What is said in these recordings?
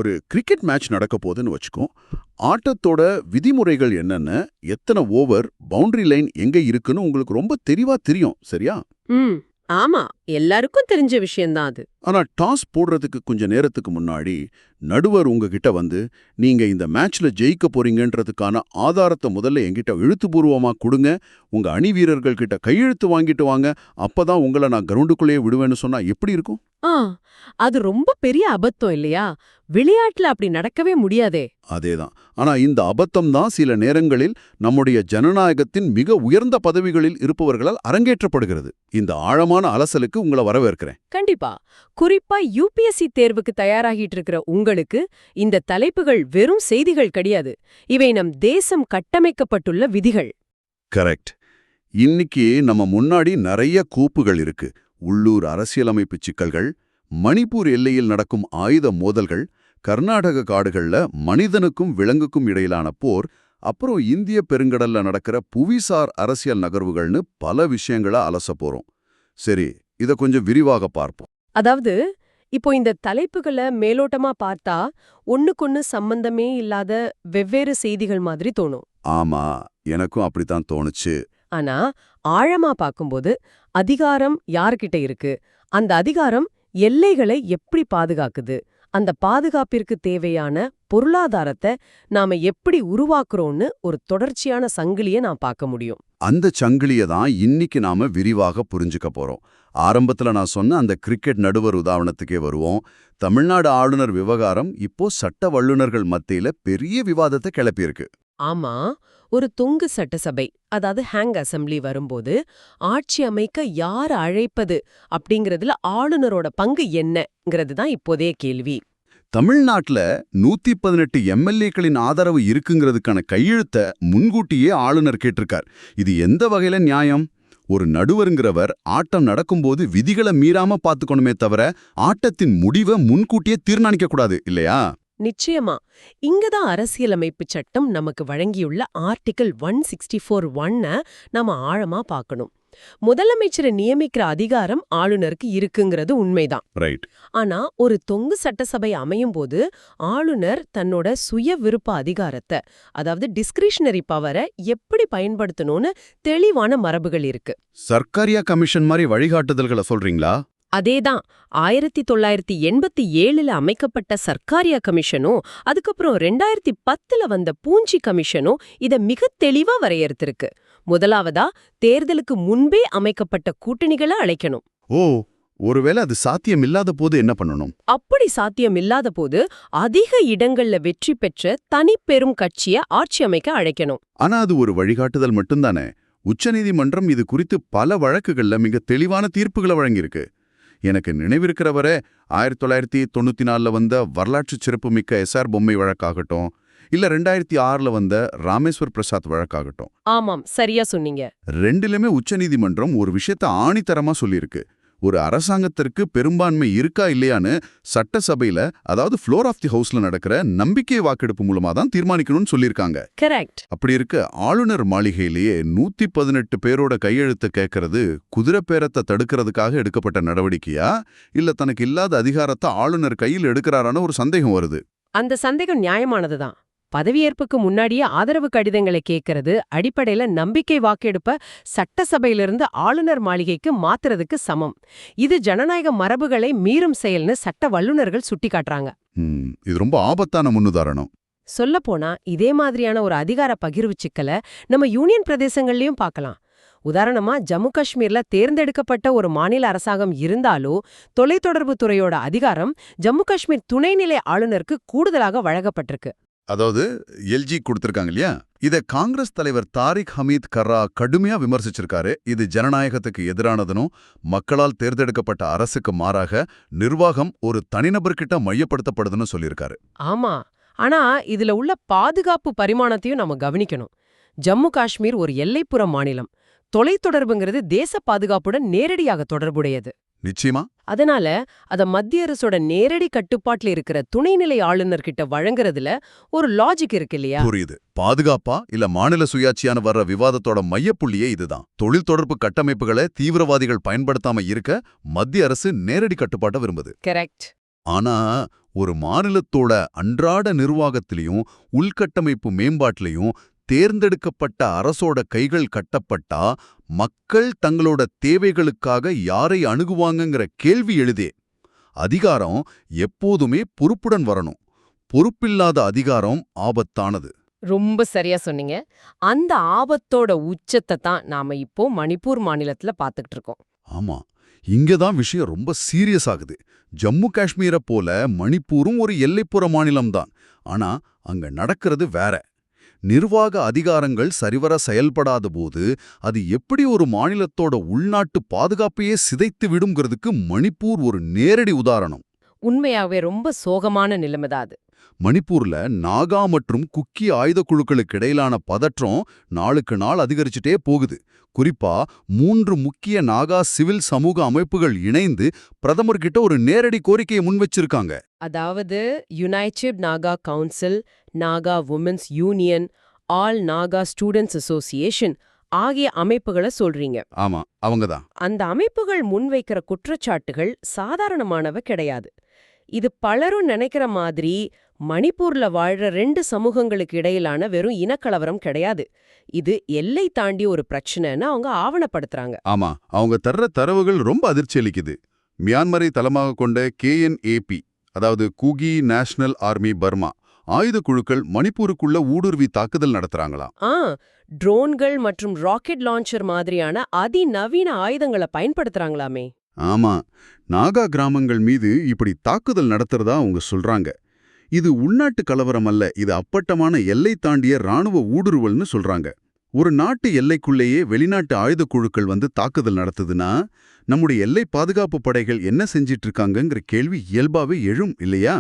ஒரு cricket match நடக்க போகுதுன்னு வச்சுக்கோ. ஆட்டத்தோட விதிமுறைகள் என்னன்னு, எத்தனை ஓவர், பவுண்டரி லைன் எங்க இருக்குன்னு உங்களுக்கு ரொம்ப தெளிவா தெரியும், சரியா? ம் ஆமா, எல்லாருக்கும் தெரிஞ்ச விஷயம்தான் அது. ஆனா டாஸ் போடுறதுக்கு கொஞ்ச நேரத்துக்கு முன்னாடி நடுவர் உங்ககிட்ட வந்து, நீங்க இந்த மேட்ச்ல ஜெயிக்க போறீங்கன்றதுக்கான ஆதாரத்தை முதல்ல என்கிட்ட எழுத்துப்பூர்வமா கொடுங்க, உங்க அணி வீரர்கள் கிட்ட கையெழுத்து வாங்கிட்டு வாங்க, அப்பதான் உங்களை நான் கிரவுண்டுக்குள்ளேயே விடுவேன்னு சொன்னா எப்படி இருக்கும்? ஆ அது ரொம்ப பெரிய அபத்தம் இல்லையா? விளையாட்டுல அப்படி நடக்கவே முடியாதே. அதேதான். ஆனா இந்த அபத்தம் தான் சில நேரங்களில் நம்முடைய ஜனநாயகத்தின் மிக உயர்ந்த பதவிகளில் இருப்பவர்களால் அரங்கேற்றப்படுகிறது. இந்த ஆழமான அலசலுக்கு உங்களை வரவேற்கிறேன். கண்டிப்பா. குறிப்பா யுபிஎஸ்சி தேர்வுக்கு தயாராகிட்டு இருக்கிற உங்களுக்கு இந்த தலைப்புகள் வெறும் செய்திகள் கிடையாது. இவை நம் தேசம் கட்டமைக்கப்பட்டுள்ள விதிகள். கரெக்ட். இன்னைக்கு நம்ம முன்னாடி நிறைய கூப்புகள் இருக்கு. உள்ளூர் அரசியலமைப்பு சிக்கல்கள், மணிப்பூர் எல்லையில் நடக்கும் ஆயுத மோதல்கள், கர்நாடக காடுகள்ல மனிதனுக்கும் விலங்குக்கும் இடையிலான போர், அப்புறம் இந்திய பெருங்கடல்ல நடக்கிற புவிசார் அரசியல் நகர்வுகள்னு பல விஷயங்களை அலச போறோம். சரி, இத கொஞ்சம் விரிவாக பார்ப்போம். அதாவது இப்போ இந்த தலைப்புகளை மேலோட்டமா பார்த்தா ஒண்ணுக்கொன்னு சம்பந்தமே இல்லாத வெவ்வேறு செய்திகள் மாதிரி தோணும். ஆமா, எனக்கும் அப்படித்தான் தோணுச்சு. ஆனா ஆழமா பார்க்கும்போது அதிகாரம் யார்கிட்ட இருக்கு, அந்த அதிகாரம் எல்லைகளை எப்படி பாதுகாக்குது, அந்த பாதுகாப்பிற்கு தேவையான பொருளாதாரத்தை நாம எப்படி உருவாக்குறோம்னு ஒரு தொடர்ச்சியான சங்கிலியை நான் பார்க்க முடியும். அந்த சங்கிலியை தான் இன்னைக்கு நாம விரிவாக புரிஞ்சுக்க போறோம். ஆரம்பத்துல நான் சொன்ன அந்த கிரிக்கெட் நடுவர் உதாரணத்துக்கே வருவோம். தமிழ்நாடு ஆளுநர் விவகாரம் இப்போ சட்ட வல்லுநர்கள் மத்தியில பெரிய விவாதத்தை கிளப்பியிருக்கு. ஆமா, ஒரு தொங்கு சட்டசபை, அதாவது ஹேங் அசெம்பிளி வரும்போது ஆட்சி அமைக்க யார் அழைப்பது அப்படிங்கறதுல ஆளுநரோட பங்கு என்னங்கிறது தான் இப்போதைய கேள்வி. தமிழ்நாட்டுல 118 எம்எல்ஏக்களின் ஆதரவு இருக்குங்கிறதுக்கான கையெழுத்த முன்கூட்டியே ஆளுநர் கேட்டிருக்கார். இது எந்த வகையில நியாயம்? ஒரு நடுவருங்கிறவர் ஆட்டம் நடக்கும்போது விதிகளை மீறாம பார்த்துக்கணுமே தவிர ஆட்டத்தின் முடிவை முன்கூட்டியே தீர்மானிக்க கூடாது இல்லையா? நிச்சயமா. இங்கதான் அரசியலமைப்பு சட்டம் நமக்கு வழங்கியுள்ள ஆர்டிகிள் 164(1) நாம ஆழமா பார்க்கணும். முதலமைச்சரை நியமிக்கிற அதிகாரம் ஆளுநருக்கு இருக்குங்கிறது உண்மைதான். ரைட். ஆனா ஒரு தொங்கு சட்டசபை அமையும் போது ஆளுநர் தன்னோட சுய விருப்ப அதிகாரத்தை, அதாவது டிஸ்கிரிஷனரி பவரை எப்படி பயன்படுத்தணும்னு தெளிவான மரபுகள் இருக்கு. சர்க்காரியா கமிஷன் மாதிரி வழிகாட்டுதல்களை சொல்றீங்களா? அதேதான். 1987ல அமைக்கப்பட்ட சர்க்காரியா கமிஷனும் அதுக்கப்புறம் 2010ல வந்த பூஞ்சி கமிஷனும் இத மிக தெளிவா வரையறுத்திருக்கு. முதலாவதா, தேர்தலுக்கு முன்பே அமைக்கப்பட்ட கூட்டணிகளை அழைக்கணும். ஓ, ஒருவேளை அது சாத்தியம் இல்லாத போது என்ன பண்ணணும்? அப்படி சாத்தியம் இல்லாத போது அதிக இடங்கள்ல வெற்றி பெற்ற தனி பெரும் கட்சியை ஆட்சி அமைக்க அழைக்கணும். ஆனா அது ஒரு வழிகாட்டுதல் மட்டும்தானே. உச்சநீதிமன்றம் இது குறித்து பல வழக்குகள்ல மிக தெளிவான தீர்ப்புகளை வழங்கியிருக்கு. எனக்கு நினைவிருக்கிற வரை 1994ல வந்த வரலாற்று சிறப்புமிக்க எஸ்ஆர் பொம்மை வழக்காகட்டும், இல்ல 2006ல வந்த ராமேஸ்வர் பிரசாத் வழக்காகட்டும். ஆமாம், சரியா சொன்னீங்க. ரெண்டிலுமே உச்சநீதிமன்றம் ஒரு விஷயத்த ஆணித்தரமா சொல்லியிருக்கு. ஒரு அரசாங்கத்திற்கு பெரும்பான்மை இருக்கா இல்லையான்னு சட்டசபையில, அதாவது ஃப்ளோர் ஆஃப் தி ஹவுஸ்ல நடக்கிற நம்பிக்கை வாக்கெடுப்பு மூலமா தான் தீர்மானிக்கணும்னு சொல்லியிருக்காங்க. கரெக்ட். அப்படி இருக்க ஆளுநர் மாளிகையிலேயே 118 பேரோட கையெழுத்து கேட்கறது குதிரை பேரத்தை தடுக்கிறதுக்காக எடுக்கப்பட்ட நடவடிக்கையா, இல்ல தனக்கு இல்லாத அதிகாரத்தை ஆளுநர் கையில் எடுக்கிறாரான ஒரு சந்தேகம் வருது. அந்த சந்தேகம் நியாயமானதுதான். பதவியேற்புக்கு முன்னாடியே ஆதரவு கடிதங்களை கேட்கறது அடிப்படையில நம்பிக்கை வாக்கெடுப்ப சட்டசபையிலிருந்து ஆளுநர் மாளிகைக்கு மாத்துறதுக்கு சமம். இது ஜனநாயக மரபுகளை மீறும் செயல்னு சட்ட வல்லுநர்கள் சுட்டிக்காட்டுறாங்க. இது ரொம்ப ஆபத்தான முன்னுதாரணம். சொல்லப்போனா இதே மாதிரியான ஒரு அதிகார பகிர்வு சிக்கலை நம்ம யூனியன் பிரதேசங்கள்லயும் பார்க்கலாம். உதாரணமா, ஜம்மு காஷ்மீர்ல தேர்ந்தெடுக்கப்பட்ட ஒரு மாநில அரசாங்கம் இருந்தாலோ தொலைத்தொடர்பு துறையோட அதிகாரம் ஜம்மு காஷ்மீர் துணைநிலை ஆளுநருக்கு கூடுதலாக வழங்கப்பட்டிருக்கு. அதாவது எல்ஜி கொடுத்திருக்காங்க இல்லையா? இத காங்கிரஸ் தலைவர் தாரிக் ஹமீத் கர்ரா கடுமையா விமர்சிச்சிருக்காரு. இது ஜனநாயகத்துக்கு எதிரானதுனும் மக்களால் தேர்ந்தெடுக்கப்பட்ட அரசுக்கு மாறாக நிர்வாகம் ஒரு தனிநபர்கிட்ட மையப்படுத்தப்படுதுன்னு சொல்லியிருக்காரு. ஆமா, ஆனா இதுல உள்ள பாதுகாப்பு பரிமாணத்தையும் நம்ம கவனிக்கணும். ஜம்மு காஷ்மீர் ஒரு எல்லைப்புற மாநிலம். தொலைத்தொடர்புங்கிறது தேச பாதுகாப்புடன் நேரடியாக தொடர்புடையது. நிச்சயமா. அதனால அத மத்திய அரசோட நேரடி கட்டுப்பாட்டுல இருக்கிற துணைநிலை ஆளுநர்கிட்ட வழங்குறதுல ஒரு லாஜிக் இருக்கு இல்லையா? புரியுது. பாதுகாப்பா இல்ல மாநில சுயாட்சியான வர்ற விவாதத்தோட மையப்புள்ளியே இதுதான். தொழில் தொடர்பு கட்டமைப்புகளை தீவிரவாதிகள் பயன்படுத்தாம இருக்க மத்திய அரசு நேரடி கட்டுப்பாட்டை விரும்புது. கரெக்ட். ஆனா ஒரு மாநிலத்தோட அன்றாட நிர்வாகத்திலையும் உள்கட்டமைப்பு மேம்பாட்டிலையும் தேர்ந்தெடுக்கப்பட்ட அரசோட கைகள் கட்டப்பட்டா மக்கள் தங்களோட தேவைகளுக்காக யாரை அணுகுவாங்கங்கிற கேள்வி எழுதே. அதிகாரம் எப்போதுமே பொறுப்புடன் வரணும். பொறுப்பில்லாத அதிகாரம் ஆபத்தானது. ரொம்ப சரியா சொன்னீங்க. அந்த ஆபத்தோட உச்சத்தை தான் நாம இப்போ மணிப்பூர் மாநிலத்துல பாத்துக்கிட்டு இருக்கோம். ஆமா, இங்கதான் விஷயம் ரொம்ப சீரியஸ் ஆகுது. ஜம்மு காஷ்மீரை போல மணிப்பூரும் ஒரு எல்லைப்புற மாநிலம்தான். ஆனா அங்க நடக்கிறது வேற. நிர்வாக அதிகாரங்கள் சரிவர செயல்படாத போது அது எப்படி ஒரு மாநிலத்தோட உள்நாட்டு பாதுகாப்பையே சிதைத்து விடுங்கிறதுக்கு மணிப்பூர் ஒரு நேரடி உதாரணம். உண்மையாவே ரொம்ப சோகமான நிலைமைதான் அது. மணிப்பூர்ல நாகா மற்றும் குக்கி ஆயுத குழுக்களுக்கு இடையிலான பதற்றம் நாளுக்கு நாள் அதிகரிச்சுட்டே போகுது. குறிப்பா 3 முக்கிய நாகா சிவில் சமூக அமைப்புகள் இணைந்து பிரதமர்கிட்ட ஒரு நேரடி கோரிக்கையை முன்வச்சிருக்காங்க. அதாவது United Naga council, Naga women's union, all Naga students association ஆகிய அமைப்புகளை சொல்றீங்க. ஆமா, அவங்கதான். அந்த அமைப்புகள் முன்வைக்கிற குற்றச்சாட்டுகள் சாதாரணமானவ கிடையாது. இது பலரும் நினைக்கிற மாதிரி மணிப்பூர்ல வாழ்ற 2 சமூகங்களுக்கு இடையிலான வெறும் இனக்கலவரம் கிடையாது. இது எல்லை தாண்டி ஒரு பிரச்சனைன்னு அவங்க ஆவணப்படுத்துறாங்க. ஆமா, அவங்க தர்ற தரவுகள் ரொம்ப அதிர்ச்சி அளிக்குது. மியான்மரை தளமாக கொண்ட KNAP, அதாவது கூகி நேஷனல் ஆர்மி பர்மா ஆயுத குழுக்கள் மணிப்பூருக்குள்ள ஊடுருவி தாக்குதல் நடத்துறாங்களாம். ட்ரோன்கள் மற்றும் ராக்கெட் லான்ச்சர் மாதிரியான அதிநவீன ஆயுதங்களை பயன்படுத்துறாங்களாமே. ஆமா, நாகா கிராமங்கள் மீது இப்படி தாக்குதல் நடத்துறதா அவங்க சொல்றாங்க. இது உள்நாட்டு கலவரம் அல்ல, இது அப்பட்டமான எல்லை தாண்டிய ராணுவ ஊடுருவல்னு சொல்றாங்க. ஒரு நாட்டு எல்லைக்குள்ளேயே வெளிநாட்டு ஆயுத குழுக்கள் வந்து தாக்குதல் நடத்துதுன்னா நம்முடைய எல்லை பாதுகாப்பு படைகள் என்ன செஞ்சிட்டு இருக்காங்கங்கிற கேள்வி இயல்பாவே எழும் இல்லையா?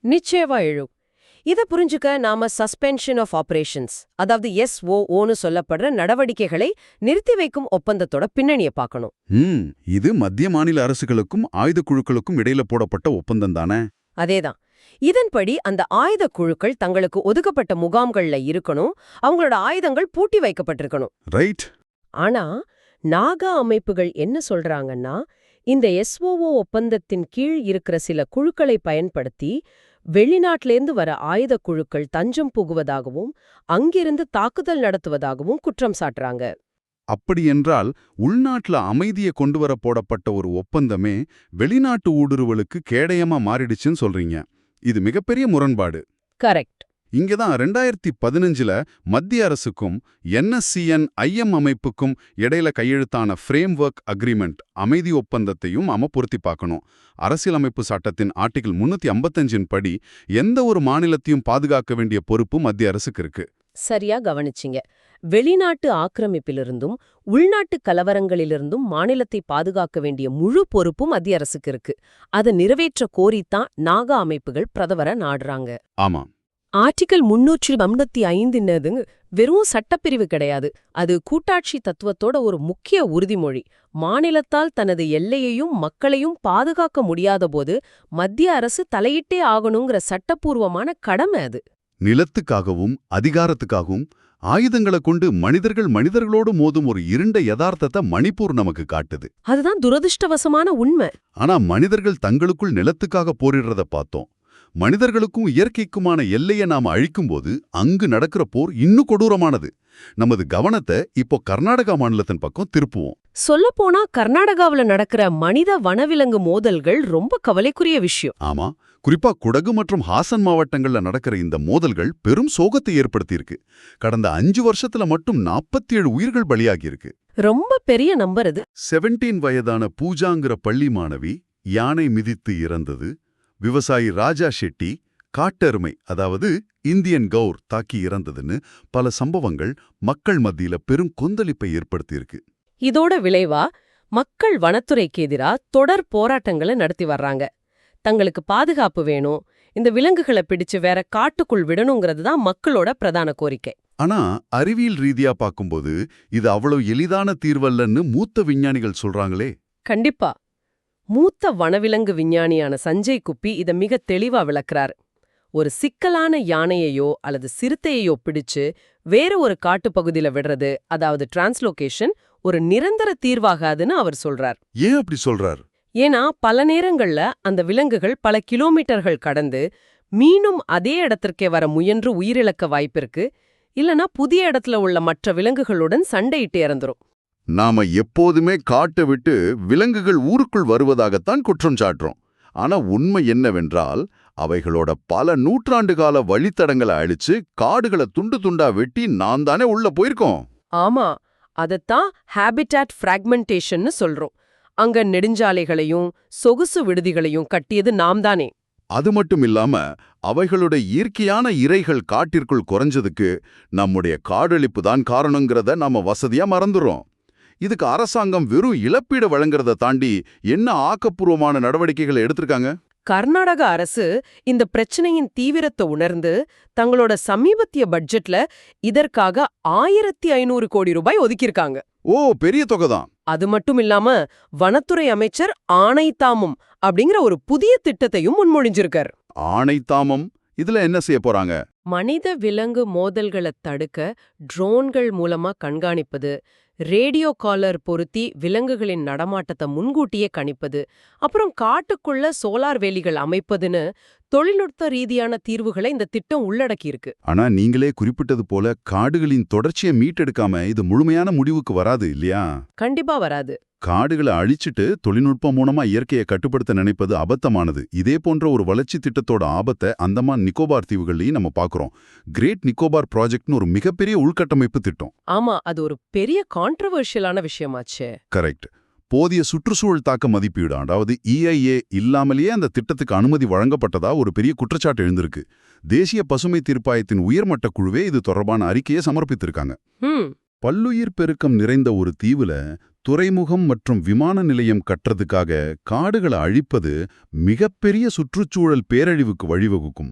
நிச்சயமா எழும். இத புரிஞ்சுக்க நாம சஸ்பென்ஷன் ஆஃப் ஆபரேஷன்ஸ், அதாவது SOOன்னு சொல்லப்படுற நடவடிக்கைகளை நிறுத்தி வைக்கும் ஒப்பந்தத்தோட பின்னணியை பார்க்கணும். இது மத்திய மாநில அரசுகளுக்கும் ஆயுத குழுக்களுக்கும் இடையில போடப்பட்ட ஒப்பந்தம் தானே? அதேதான். இதன்படி அந்த ஆயுத குழுக்கள் தங்களுக்கு ஒதுக்கப்பட்ட முகாம்கள்ல இருக்கணும், அவங்களோட ஆயுதங்கள் பூட்டி வைக்கப்பட்டிருக்கணும். ரைட். ஆனா நாகா அமைப்புகள் என்ன சொல்றாங்கன்னா, இந்த SOO ஒப்பந்தத்தின் கீழ் இருக்கிற சில குழுக்களை பயன்படுத்தி வெளிநாட்டிலேந்து வர ஆயுத குழுக்கள் தஞ்சம் புகுவதாகவும் அங்கிருந்து தாக்குதல் நடத்துவதாகவும் குற்றம் சாட்டுறாங்க. அப்படியென்றால் உள்நாட்டுல அமைதியை கொண்டு வர போடப்பட்ட ஒரு ஒப்பந்தமே வெளிநாட்டு ஊடுருவலுக்கு கேடயமா மாறிடுச்சுன்னு சொல்றீங்க. இது மிகப்பெரிய முரண்பாடு. கரெக்ட். இங்கதான் 2015ல மத்திய அரசுக்கும் NSCN IM அமைப்புக்கும் இடையில கையெழுத்தான ஃப்ரேம்வொர்க் அக்ரிமெண்ட் அமைதி ஒப்பந்தத்தையும் பொருத்தி பார்க்கணும். அரசியலமைப்பு சட்டத்தின் ஆர்டிகிள் 355 படி எந்த ஒரு மாநிலத்தையும் பாதுகாக்க வேண்டிய பொறுப்பு மத்திய அரசுக்கு இருக்கு. சரியா கவனிச்சிங்க. வெளிநாட்டு ஆக்கிரமிப்பிலிருந்தும் உள்நாட்டு கலவரங்களிலிருந்தும் மாநிலத்தை பாதுகாக்க வேண்டிய முழு பொறுப்பும் மத்திய அரசுக்கு இருக்கு. அதை நிறைவேற்ற கோரித்தான் நாகா அமைப்புகள் பிரதமரை நாடுறாங்க. ஆமா, ஆர்டிகல் 355 வெறும் சட்டப்பிரிவு கிடையாது. அது கூட்டாட்சி தத்துவத்தோட ஒரு முக்கிய உறுதிமொழி. மாநிலத்தால் தனது எல்லையையும் மக்களையும் பாதுகாக்க முடியாதபோது மத்திய அரசு தலையிட்டே ஆகணுங்கிற சட்டப்பூர்வமான கடமை அது. நிலத்துக்காகவும் அதிகாரத்துக்காகவும் ஆயுதங்களை கொண்டு மனிதர்களோடு மோதும் ஒரு இருண்ட யதார்த்தத்தை மணிப்பூர் நமக்கு காட்டுது. அதுதான் துரதிருஷ்டவசமான உண்மை. ஆனா மனிதர்கள் தங்களுக்குள் நிலத்துக்காக போரிடுறத பார்த்தோம். மனிதர்களுக்கும் இயற்கைக்குமான எல்லையை நாம அழிக்கும்போது அங்கு நடக்கிற போர் இன்னும் கொடூரமானது. நமது கவனத்தை இப்போ கர்நாடகா மாநிலத்தின் பக்கம் திருப்புவோம். சொல்லப்போனா கர்நாடகாவுல நடக்கிற மனித வனவிலங்கு மோதல்கள் ரொம்ப கவலைக்குரிய விஷயம். ஆமா, குறிப்பா குடகு மற்றும் ஹாசன் மாவட்டங்கள்ல நடக்கிற இந்த மோதல்கள் பெரும் சோகத்தை ஏற்படுத்தியிருக்கு. கடந்த 5 வருஷத்துல மட்டும் 47 உயிர்கள் பலியாகியிருக்கு. ரொம்ப பெரிய நம்பர் அது. 17 வயதான பூஜாங்கிற பள்ளி மாணவி யானை மிதித்து இறந்தது. விவசாயி ராஜா ஷெட்டி காட்டெருமை, அதாவது இந்தியன் கௌர் தாக்கி இறந்ததுன்னு பல சம்பவங்கள் மக்கள் மத்தியில பெரும் கொந்தளிப்பை ஏற்படுத்தியிருக்கு. இதோட விளைவா மக்கள் வனத்துறைக்கு எதிரா தொடர் போராட்டங்களை நடத்தி வர்றாங்க. தங்களுக்கு பாதுகாப்பு வேணும், இந்த விலங்குகளை பிடிச்சு வேற காட்டுக்குள் விடணுங்கிறது தான் மக்களோட பிரதான கோரிக்கை. ஆனா அறிவியல் ரீதியா பார்க்கும்போது இது அவ்வளவு எளிதான தீர்வல்லன்னு மூத்த விஞ்ஞானிகள் சொல்றாங்களே. கண்டிப்பா. மூத்த வனவிலங்கு விஞ்ஞானியான சஞ்சய் குப்பி இத மிக தெளிவா விளக்குறாரு. ஒரு சிக்கலான யானையையோ அல்லது சிறுத்தையையோ பிடிச்சு வேற ஒரு காட்டுப்பகுதியில விடுறது, அதாவது டிரான்ஸ்லோகேஷன், ஒரு நிரந்தர தீர்வாகாதுன்னு அவர் சொல்றார். ஏன் அப்படி சொல்றார்? ஏன்னா பல நேரங்கள்ல அந்த விலங்குகள் பல கிலோமீட்டர்கள் கடந்து மீண்டும் அதே இடத்திற்கே வர முயன்று உயிரிழக்க வாய்ப்பிருக்கு, இல்லனா புதிய இடத்துல உள்ள மற்ற விலங்குகளுடன் சண்டையிட்டு இறந்துரும். நாம எப்போதுமே காட்டை விட்டு விலங்குகள் ஊருக்குள் வருவதாகத்தான் குற்றம் சாட்டுறோம். ஆனா உண்மை என்னவென்றால், அவைகளோட பல நூற்றாண்டுகால வழித்தடங்களை அழிச்சு காடுகளை துண்டு துண்டா வெட்டி நான் தானே உள்ள போயிருக்கோம். ஆமா, அதத்தான் ஹேபிடாட் ஃப்ராக்மெண்டேஷன்னு சொல்றோம். அங்க நெடுஞ்சாலைகளையும் சொகுசு விடுதிகளையும் கட்டியது நாம் தானே. அது மட்டும் இல்லாம, அவைகளோட இயற்கையான இரைகள் காட்டிற்குள் குறைஞ்சதுக்கு நம்முடைய காடழிப்பு தான் காரணங்கிறத நாம வசதியா மறந்துறோம். இதுக்கு அரசாங்கம் வெறும் இழப்பீடு வழங்குறத தாண்டி என்ன ஆக்கப்பூர்வமான நடவடிக்கைகளை எடுத்திருக்காங்க? கர்நாடக அரசு இந்த பிரச்சனையின் தீவிரத்தை உணர்ந்து தங்களோட சமீபத்திய பட்ஜெட்ல இதற்காக 1500 கோடி ரூபாய் ஒதுக்கியிருக்காங்க. ஓ, பெரிய தொகை தான். அது மட்டும் இல்லாம வனத்துறை அமைச்சர் ஆணைத்தாமம் அப்படிங்கிற ஒரு புதிய திட்டத்தையும் முன்மொழிஞ்சிருக்கார். ஆணைத்தாமம் இதுல என்ன செய்ய போறாங்க? மனித விலங்கு மோதல்களை தடுக்க ட்ரோன்கள் மூலமா கண்காணிப்பது, ரேடியோ காலர் பொருத்தி விலங்குகளின் நடமாட்டத்தை முன்கூட்டியே கணிப்பது, அப்புறம் காட்டுக்குள்ள சோலார் வேலிகள் அமைப்பதுன்னு தொழில்நுட்ப ரீதியான தீர்வுகளை இந்த திட்டம் உள்ளடக்கியிருக்கு. ஆனா நீங்களே குறிப்பிட்டது போல காடுகளின் தொடர்ச்சியை மீட்டெடுக்காம இது முழுமையான முடிவுக்கு வராது இல்லையா? கண்டிப்பா வராது. காடுகளை அழிச்சிட்டு தொழில்நுட்பம் மூலமா இயற்கையை கட்டுப்படுத்த நினைப்பது அபத்தமானது. இதே போன்ற ஒரு வளர்ச்சி திட்டத்தோட ஆபத்தை அந்தமான் நிக்கோபார் தீவுகள்லையும் நம்ம பார்க்கறோம். கிரேட் நிக்கோபார் ப்ராஜெக்ட்னு ஒரு மிகப்பெரிய உள்கட்டமைப்பு திட்டம். ஆமா, அது ஒரு பெரிய கான்ட்ரவர்ஷியலான விஷயமாச்சே. கரெக்ட். போதிய சுற்றுச்சூழல் தாக்க மதிப்பீடு, அதாவது EIA இல்லாமலேயே அந்த திட்டத்துக்கு அனுமதி வழங்கப்பட்டதா ஒரு பெரிய குற்றச்சாட்டு எழுந்திருக்கு. தேசிய பசுமை தீர்ப்பாயத்தின் உயர்மட்ட குழுவே இது தொடர்பான அறிக்கையை சமர்ப்பித்திருக்காங்க. பல்லுயிர் பெருக்கம் நிறைந்த ஒரு தீவுல துறைமுகம் மற்றும் விமான நிலையம் கட்டுறதுக்காக காடுகளை அழிப்பது மிகப்பெரிய சுற்றுச்சூழல் பேரழிவுக்கு வழிவகுக்கும்.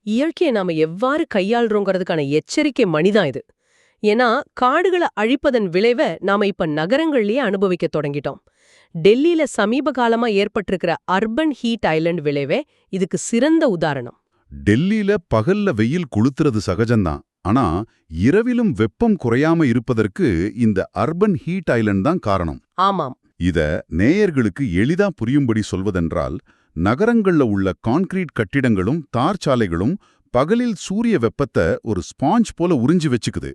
இயற்கையை நாம எவ்வாறு கையாள்றோங்கிறதுக்கான எச்சரிக்கை மணிதான் இது. ஏன்னா காடுகளை அழிப்பதன் விளைவை நாம இப்ப நகரங்கள்லயே அனுபவிக்க தொடங்கிட்டோம். டெல்லியில சமீப காலமா ஏற்பட்டிருக்கிற அர்பன் ஹீட் ஐலண்ட் விளைவே இதுக்கு சிறந்த உதாரணம். டெல்லியில பகல்ல வெயில் கொளுத்துறது சகஜம்தான். ஆனா இரவிலும் வெப்பம் குறையாம இருப்பதற்கு இந்த அர்பன் ஹீட் ஐலண்ட் தான் காரணம். ஆமாம். இத நேயர்களுக்கு எளிதா புரியும்படி சொல்வதென்றால், நகரங்கள்ல உள்ள கான்கிரீட் கட்டிடங்களும் தார் சாலைகளும் பகலில் சூரிய வெப்பத்தை ஒரு ஸ்பாஞ்ச் போல உறிஞ்சி வச்சுக்குது.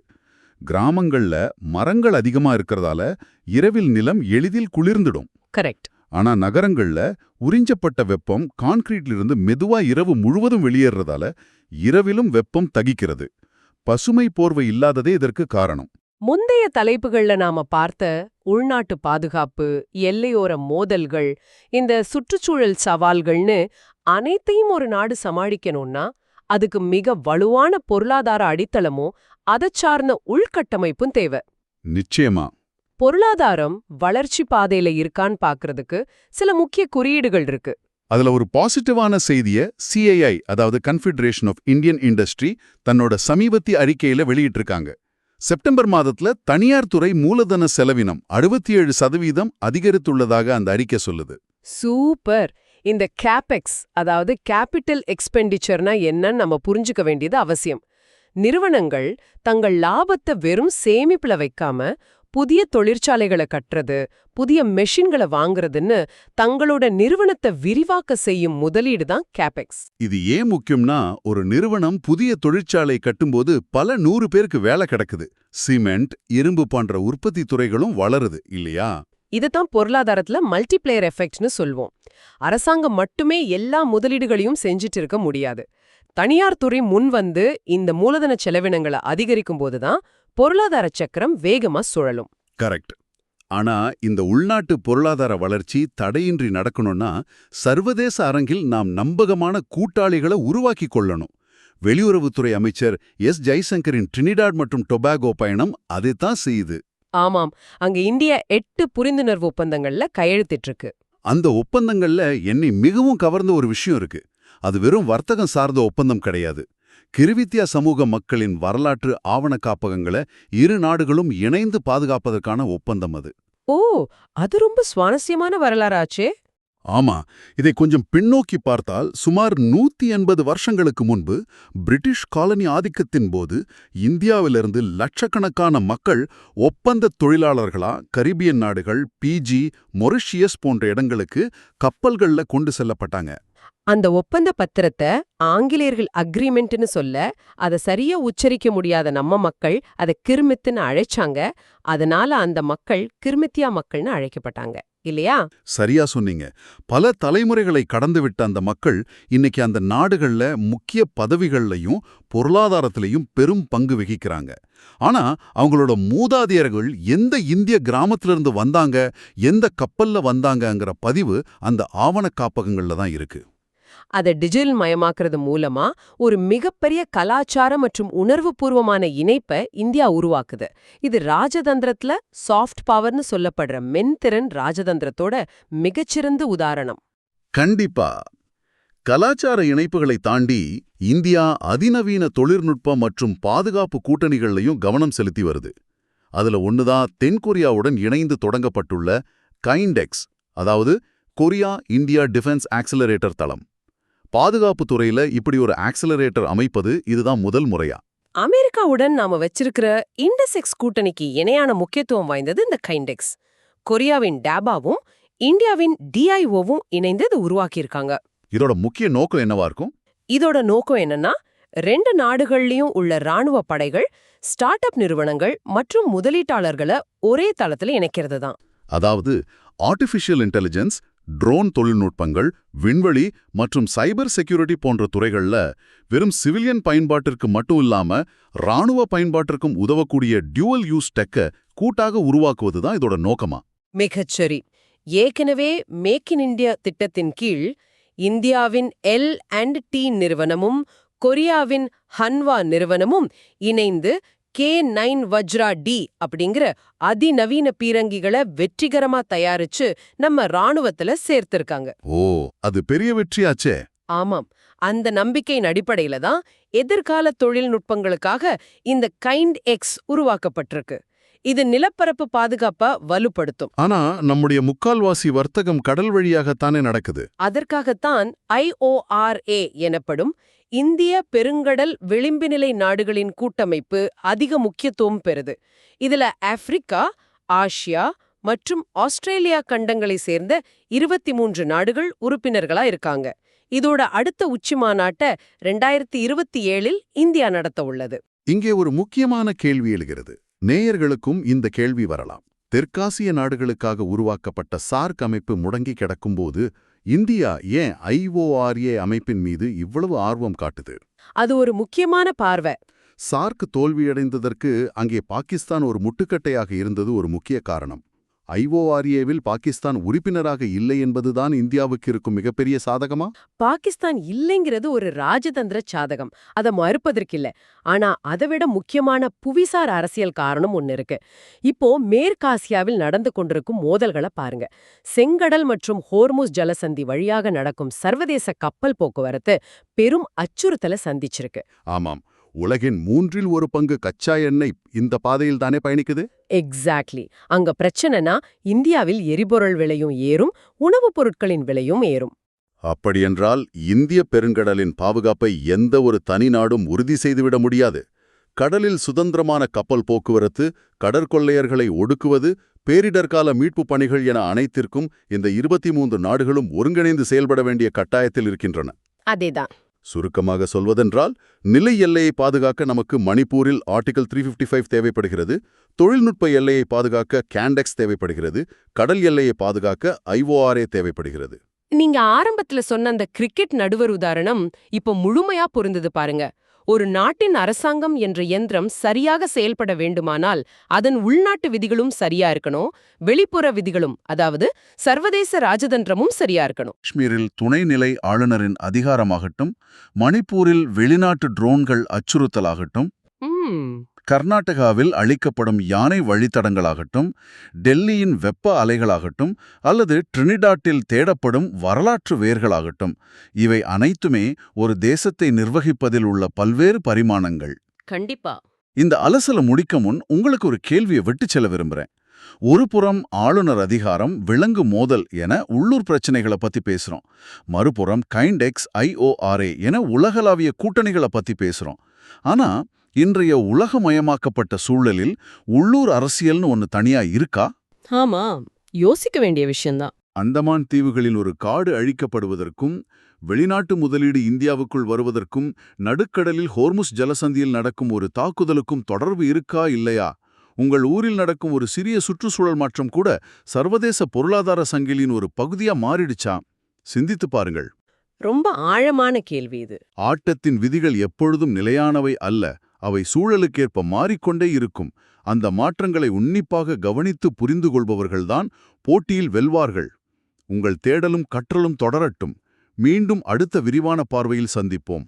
கிராமங்கள்ல மரங்கள் அதிகமா இருக்கிறதால இரவில் நிலம் எளிதில் குளிர்ந்துடும். கரெக்ட். ஆனா நகரங்கள்ல உறிஞ்சப்பட்ட வெப்பம் கான்கிரீட்லிருந்து மெதுவா இரவு முழுவதும் வெளியேறதால இரவிலும் வெப்பம் தகிக்கிறது. பசுமை போர்வை இல்லாததே இதற்கு காரணம். முந்தைய தலைப்புகள்ல நாம பார்த்த உள்நாட்டு பாதுகாப்பு, எல்லையோர மோதல்கள், இந்த சுற்றுச்சூழல் சவால்கள்னு அனைத்தையும் ஒரு நாடு சமாளிக்கணும்னா அதுக்கு மிக வலுவான பொருளாதார அடித்தளமும் அதைச் சார்ந்த உள்கட்டமைப்பும் தேவை. நிச்சயமா. பொருளாதாரம் வளர்ச்சி பாதையில இருக்கான்னு பாக்குறதுக்கு சில முக்கிய குறியீடுகள் இருக்கு. அதுல ஒரு பாசிட்டிவான செய்திய CII, அதாவது கன்ஃபெடரேஷன் ஆஃப் இந்தியன் இண்டஸ்ட்ரி, தன்னோட சமீபத்திய அறிக்கையில வெளியிட்டிருக்காங்க. செப்டம்பர் மாதத்துல தனியார் துறை மூலதன செலவினம் 67% அதிகரித்துள்ளதாக அந்த அறிக்கை சொல்லுது. சூப்பர். இந்த கேபெக்ஸ், அதாவது கேபிட்டல் எக்ஸ்பெண்டிச்சர்னா என்னன்னு நம்ம புரிஞ்சுக்க வேண்டியது அவசியம். நிறுவனங்கள் தங்கள் லாபத்தை வெறும் சேமிப்புல வைக்காம புதிய தொழிற்சாலைகளை கட்டுறது, புதிய மெஷின்களை வாங்குறதுன்னு தங்களோட நிறுவனத்தை விரிவாக்க செய்யும் முதலீடு தான் கேபெக்ஸ். இது ஏன் முக்கியம்னா, ஒரு நிறுவனம் புதிய தொழிற்சாலை கட்டும்போது பல 100 பேருக்கு வேலை கிடைக்குது. சிமெண்ட், இரும்பு போன்ற உற்பத்தி துறைகளும் வளருது இல்லையா? இதுதான் பொருளாதாரத்துல மல்டிப்ளேயர் எஃபெக்ட்னு சொல்வோம். அரசாங்கம் மட்டுமே எல்லா முதலீடுகளையும் செஞ்சுட்டு இருக்க முடியாது. தனியார் துறை முன் வந்து இந்த மூலதன செலவினங்களை அதிகரிக்கும் போதுதான் பொருளாதார சக்கரம் வேகமா சுழலும். கரெக்ட். ஆனா இந்த உள்நாட்டு பொருளாதார வளர்ச்சி தடையின்றி நடக்கணும்னா சர்வதேச அரங்கில் நாம் நம்பகமான கூட்டாளிகளை உருவாக்கி கொள்ளணும். வெளியுறவுத்துறை அமைச்சர் ஜெய்சங்கரின் ட்ரினிடாட் மற்றும் டொபாகோ பயணம் அதைத்தான் செய்யுது. ஆமாம், அங்க இந்தியா 8 புரிந்துணர்வு ஒப்பந்தங்கள்ல கையெழுத்திட்டிருக்கு. அந்த ஒப்பந்தங்கள்ல என்னை மிகவும் கவர்ந்த ஒரு விஷயம் இருக்கு. அது வெறும் வர்த்தகம் சார்ந்த ஒப்பந்தம் கிடையாது. கிருவித்தியா சமூக மக்களின் வரலாற்று ஆவண காப்பகங்களை இரு நாடுகளும் இணைந்து பாதுகாப்பதற்கான ஒப்பந்தம் அது. ஓ, அது ரொம்ப சுவாரஸ்யமான வரலாறாச்சே. ஆமா, இதை கொஞ்சம் பின்னோக்கி பார்த்தால் சுமார் 180 வருஷங்களுக்கு முன்பு பிரிட்டிஷ் காலனி ஆதிக்கத்தின் போது இந்தியாவிலிருந்து லட்சக்கணக்கான மக்கள் ஒப்பந்தத் தொழிலாளர்களா கரிபியன் நாடுகள், பிஜி, மொரிஷியஸ் போன்ற இடங்களுக்கு கப்பல்கள்ல கொண்டு செல்லப்பட்டாங்க. அந்த ஒப்பந்த பத்திரத்தை ஆங்கிலேயர்கள் அக்ரிமெண்ட்னு சொல்ல அதை சரியா உச்சரிக்க முடியாத நம்ம மக்கள் அதை கிர்மித்துன்னு அழைச்சாங்க. அதனால அந்த மக்கள் கிர்மித்தியா மக்கள்னு அழைக்கப்பட்டாங்க இல்லையா? சரியா சொன்னீங்க. பல தலைமுறைகளை கடந்துவிட்ட அந்த மக்கள் இன்னைக்கு அந்த நாடுகள்ல முக்கிய பதவிகள்லையும் பொருளாதாரத்திலையும் பெரும் பங்கு வகிக்கிறாங்க. ஆனா அவங்களோட மூதாதையர்கள் எந்த இந்திய கிராமத்திலிருந்து வந்தாங்க, எந்த கப்பல்ல வந்தாங்கங்கிற பதிவு அந்த ஆவண காப்பகங்கள்ல தான் இருக்கு. அதை டிஜிட்டல் மயமாக்குறது மூலமா ஒரு மிகப்பெரிய கலாச்சார மற்றும் உணர்வுபூர்வமான இணைப்பை இந்தியா உருவாக்குது. இது ராஜதந்திரத்துல சாஃப்ட் பவர்னு சொல்லப்படுற மென்திறன் ராஜதந்திரத்தோட மிகச்சிறந்த உதாரணம். கண்டிப்பா. கலாச்சார இணைப்புகளை தாண்டி இந்தியா அதிநவீன தொழில்நுட்பம் மற்றும் பாதுகாப்பு கூட்டணிகள்லையும் கவனம் செலுத்தி வருது. அதுல ஒண்ணுதான் தென்கொரியாவுடன் இணைந்து தொடங்கப்பட்டுள்ள கைண்டெக்ஸ், அதாவது கொரியா இந்தியா டிஃபென்ஸ் ஆக்சிலரேட்டர் தளம். பாதுகாப்பு துறையில இப்படி ஒரு ஆக்சிலரேட்டர் அமைப்பது இதுதான் முதல் முறையா. அமெரிக்காவுடன் நாம வச்சிருக்கிற இண்டெக்ஸ் கூட்டணிக்கு இணையான முக்கியத்துவம் வாய்ந்தது இந்த கைண்டெக்ஸ். கொரியாவின் டாபாவும் இந்தியாவின் டிஐஓவும் இணைந்து இது உருவாக்கியிருக்காங்க. இதோட முக்கிய நோக்கம் என்னவா இருக்கும்? இதோட நோக்கம் என்னன்னா, 2 நாடுகள்லயும் உள்ள ராணுவ படைகள், ஸ்டார்ட் அப் நிறுவனங்கள் மற்றும் முதலீட்டாளர்களை ஒரே தளத்துல இணைக்கிறது தான். அதாவது ஆர்டிஃபிஷியல் இன்டெலிஜென்ஸ், ட்ரோன் தொழில்நுட்பங்கள், விண்வெளி மற்றும் சைபர் செக்யூரிட்டி போன்ற துறைகள்ல வெறும் சிவிலியன் பயன்பாட்டிற்கு மட்டும் இல்லாம ராணுவ பயன்பாட்டிற்கும் உதவக்கூடிய டியூவல் யூஸ் டெக்க கூட்டாக உருவாக்குவது தான் இதோட நோக்கமா? மிகச்சரி. ஏற்கனவே மேக் இன் இந்தியா திட்டத்தின் கீழ் இந்தியாவின் L&T நிறுவனமும் கொரியாவின் ஹன்வா நிறுவனமும் இணைந்து K9 வஜ்ரா டி அப்படிங்கிற அதிநவீன பீரங்கிகளை வெற்றிகரமா தயாரிச்சு நம்ம ராணுவத்துல சேர்த்திருக்காங்க. ஓ, அது பெரிய வெற்றியாச்சே. ஆமாம். அந்த நம்பிக்கையின் அடிப்படையில தான் எதிர்கால தொழில்நுட்பங்களுக்காக இந்த கைண்ட் எக்ஸ் உருவாக்கப்பட்டிருக்கு. இது நிலப்பரப்பு பாதுகாப்பா வலுப்படுத்தும். ஆனா நம்முடைய முக்கால்வாசி வர்த்தகம் கடல் வழியாகத்தானே நடக்குது. அதற்காகத்தான் IORA எனப்படும் இந்திய பெருங்கடல் விளிம்புநிலை நாடுகளின் கூட்டமைப்பு அதிக முக்கியத்துவம் பெறுது. இதுல ஆப்பிரிக்கா, ஆசியா மற்றும் ஆஸ்திரேலியா கண்டங்களை சேர்ந்த 23 நாடுகள் உறுப்பினர்களா இருக்காங்க. இதோட அடுத்த உச்சி மாநாட்டை 2027இல் இந்தியா நடத்த உள்ளது. இங்கே ஒரு முக்கியமான கேள்வி எழுகிறது. நேயர்களுக்கும் இந்த கேள்வி வரலாம். தெற்காசிய நாடுகளுக்காக உருவாக்கப்பட்ட சார்க் அமைப்பு முடங்கி கிடக்கும்போது இந்தியா ஏன் IORA அமைப்பின் மீது இவ்வளவு ஆர்வம் காட்டுது? அது ஒரு முக்கியமான பார்வை. சார்க் தோல்வியடைந்ததற்கு அங்கே பாகிஸ்தான் ஒரு முட்டுக்கட்டையாக இருந்தது ஒரு முக்கிய காரணம். IORAவில் பாகிஸ்தான் உறுப்பினராக இல்லை என்பதுதான் இந்தியாவுக்கு இருக்கும் மிகப்பெரிய சாதகமா? பாகிஸ்தான் இல்லைங்கிறது ஒரு ராஜதந்திர சாதகம், அதை மறுப்பதற்கில்ல. ஆனா அதைவிட முக்கியமான புவிசார் அரசியல் காரணம் ஒன்னு இருக்கு. இப்போ மேற்காசியாவில் நடந்து கொண்டிருக்கும் மோதல்களை பாருங்க. செங்கடல் மற்றும் ஹோர்முஸ் ஜலசந்தி வழியாக நடக்கும் சர்வதேச கப்பல் போக்குவரத்து பெரும் அச்சுறுத்தலை சந்திச்சிருக்கு. ஆமாம், உலகின் 1/3 பங்கு கச்சா எண்ணெய் இந்த பாதையில் தானே பயணிக்குது. எக்ஸாக்ட்லி. அங்க பிரச்சனைனா இந்தியாவில் எரிபொருள் விலையும் ஏறும், உணவுப் பொருட்களின் விலையும் ஏறும். அப்படியென்றால் இந்திய பெருங்கடலின் பாதுகாப்பை எந்த ஒரு தனி நாடும் உறுதி செய்துவிட முடியாது. கடலில் சுதந்திரமான கப்பல் போக்குவரத்து, கடற்கொள்ளையர்களை ஒடுக்குவது, பேரிடர்கால மீட்பு பணிகள் என அனைத்திற்கும் இந்த 23 நாடுகளும் ஒருங்கிணைந்து செயல்பட வேண்டிய கட்டாயத்தில் இருக்கின்றன. அதேதான். சுருக்கமாக சொல்வதென்றால், நிலை எல்லையை பாதுகாக்க நமக்கு மணிப்பூரில் ஆர்டிகல் 355 தேவைப்படுகிறது, தொழில்நுட்ப எல்லையை பாதுகாக்க கேண்டெக்ஸ் தேவைப்படுகிறது, கடல் எல்லையை பாதுகாக்க IORA தேவைப்படுகிறது. நீங்க ஆரம்பத்துல சொன்ன அந்த கிரிக்கெட் நடுவர் உதாரணம் இப்போ முழுமையா பொருந்தது பாருங்க. ஒரு நாட்டின் அரசாங்கம் என்ற இயந்திரம் சரியாக செயல்பட வேண்டுமானால் அதன் உள்நாட்டு விதிகளும் சரியா இருக்கணும், வெளிப்புற விதிகளும், அதாவது சர்வதேச ராஜதந்திரமும் சரியா இருக்கணும். காஷ்மீரில் துணைநிலை ஆளுநரின் அதிகாரமாகட்டும், மணிப்பூரில் வெளிநாட்டு ட்ரோன்கள் அச்சுறுத்தலாகட்டும், கர்நாடகாவில் அளிக்கப்படும் யானை வழித்தடங்களாகட்டும், டெல்லியின் வெப்ப அலைகளாகட்டும், அல்லது ட்ரினிடாட்டில் தேடப்படும் வரலாற்று வேர்களாகட்டும், இவை அனைத்துமே ஒரு தேசத்தை நிர்வகிப்பதில் உள்ள பல்வேறு பரிமாணங்கள். கண்டிப்பா. இந்த அலசல முடிக்க முன் உங்களுக்கு ஒரு கேள்வியை விட்டுச் செல்ல விரும்புறேன். ஒரு புறம் ஆளுநர் அதிகாரம், விலங்கு மோதல் என உள்ளூர் பிரச்சனைகளை பத்தி பேசுறோம். மறுபுறம் கைண்டெக்ஸ், IORA என உலகளாவிய கூட்டணிகளை பத்தி பேசுறோம். ஆனா இன்றைய உலகமயமாக்கப்பட்ட சூழலில் உள்ளூர் அரசியல்னு ஒன்னு தனியா இருக்கா? ஆமா, யோசிக்க வேண்டிய விஷயம்தான். அந்தமான் தீவுகளில் ஒரு காடு அழிக்கப்படுவதற்கும் வெளிநாட்டு முதலீடு இந்தியாவுக்குள் வருவதற்கும் நடுக்கடலில் ஹோர்முஸ் ஜலசந்தியில் நடக்கும் ஒரு தாக்குதலுக்கும் தொடர்பு இருக்கா இல்லையா? உங்கள் ஊரில் நடக்கும் ஒரு சிறிய சுற்றுச்சூழல் மாற்றம் கூட சர்வதேச பொருளாதார சங்கிலியின் ஒரு பகுதியா மாறிடுச்சா? சிந்தித்து பாருங்கள். ரொம்ப ஆழமான கேள்வி இது. ஆட்டத்தின் விதிகள் எப்பொழுதும் நிலையானவை அல்ல, அவை சூழலுக்கேற்ப மாறிக்கொண்டே இருக்கும். அந்த மாற்றங்களை உன்னிப்பாக கவனித்து புரிந்து கொள்பவர்கள்தான் போட்டியில் வெல்வார்கள். உங்கள் தேடலும் கற்றலும் தொடரட்டும். மீண்டும் அடுத்த விரிவான பார்வையில் சந்திப்போம்.